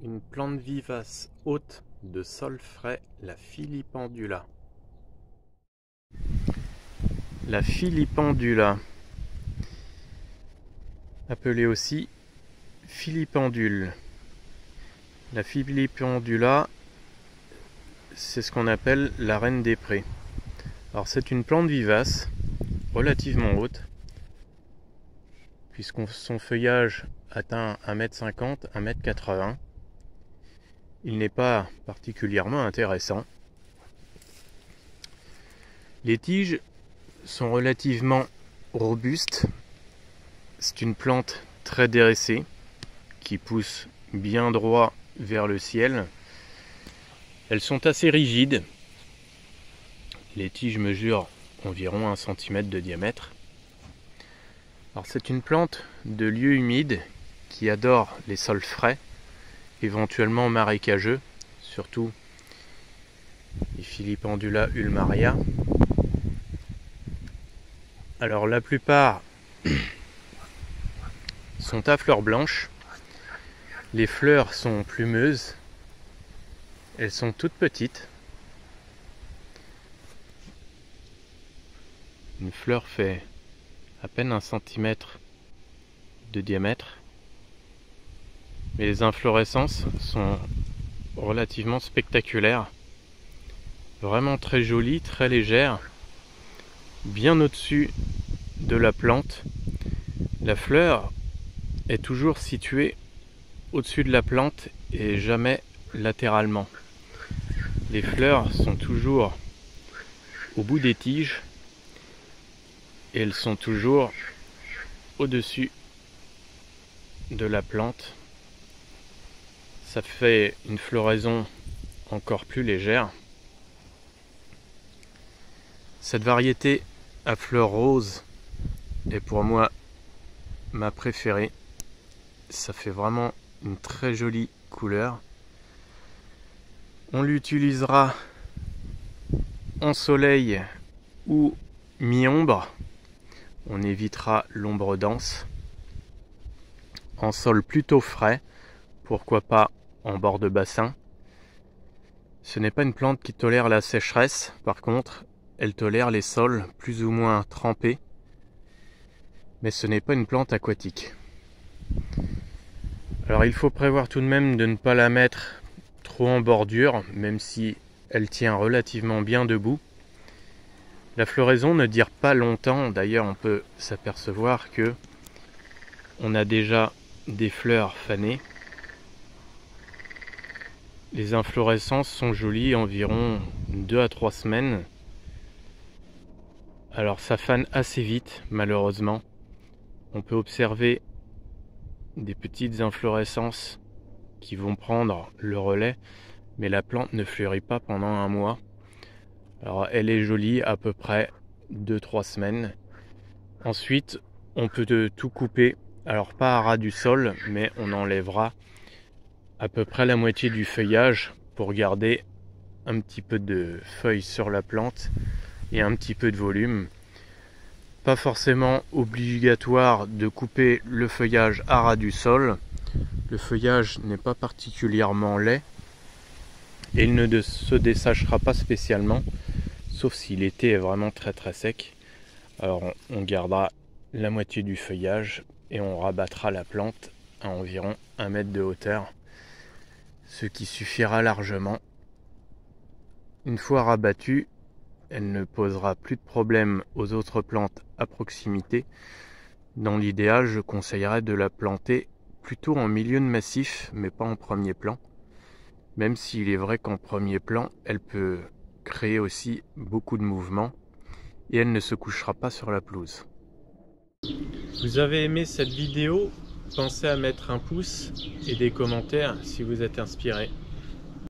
Une plante vivace haute de sol frais, la filipendula. La filipendula, appelée aussi filipendule. La filipendula, c'est ce qu'on appelle la reine des prés. Alors c'est une plante vivace, relativement haute, puisque son feuillage atteint 1,50 m, 1,80 m. Il n'est pas particulièrement intéressant. Les tiges sont relativement robustes. C'est une plante très dressée qui pousse bien droit vers le ciel. Elles sont assez rigides. Les tiges mesurent environ 1 cm de diamètre. Alors c'est une plante de lieu humide qui adore les sols frais, éventuellement marécageux, surtout les Filipendula ulmaria. Alors la plupart sont à fleurs blanches. Les fleurs sont plumeuses. Elles sont toutes petites. Une fleur fait à peine 1 cm de diamètre. Mais les inflorescences sont relativement spectaculaires. Vraiment très jolies, très légères. Bien au-dessus de la plante. La fleur est toujours située au-dessus de la plante et jamais latéralement. Les fleurs sont toujours au bout des tiges et elles sont toujours au-dessus de la plante. Ça fait une floraison encore plus légère. Cette variété à fleurs roses est pour moi ma préférée. Ça fait vraiment une très jolie couleur. On l'utilisera en soleil ou mi-ombre. On évitera l'ombre dense. En sol plutôt frais, pourquoi pas en bord de bassin. Ce n'est pas une plante qui tolère la sécheresse, par contre, elle tolère les sols plus ou moins trempés, mais ce n'est pas une plante aquatique. Alors il faut prévoir tout de même de ne pas la mettre trop en bordure, même si elle tient relativement bien debout. La floraison ne dure pas longtemps, d'ailleurs on peut s'apercevoir que on a déjà des fleurs fanées. Les inflorescences sont jolies, environ 2 à 3 semaines. Alors ça fane assez vite, malheureusement. On peut observer des petites inflorescences qui vont prendre le relais, mais la plante ne fleurit pas pendant 1 mois. Alors elle est jolie à peu près 2-3 semaines. Ensuite, on peut tout couper. Alors pas à ras du sol, mais on enlèvera à peu près la moitié du feuillage pour garder un petit peu de feuilles sur la plante et un petit peu de volume. Pas forcément obligatoire de couper le feuillage à ras du sol. Le feuillage n'est pas particulièrement laid et il ne se dessachera pas spécialement, sauf si l'été est vraiment très très sec. Alors on gardera la moitié du feuillage et on rabattra la plante à environ 1 mètre de hauteur, ce qui suffira largement. Une fois rabattue, elle ne posera plus de problème aux autres plantes à proximité. Dans l'idéal, je conseillerais de la planter plutôt en milieu de massif, mais pas en premier plan. Même s'il est vrai qu'en premier plan, elle peut créer aussi beaucoup de mouvements et elle ne se couchera pas sur la pelouse. Vous avez aimé cette vidéo? Pensez à mettre un pouce et des commentaires si vous êtes inspiré.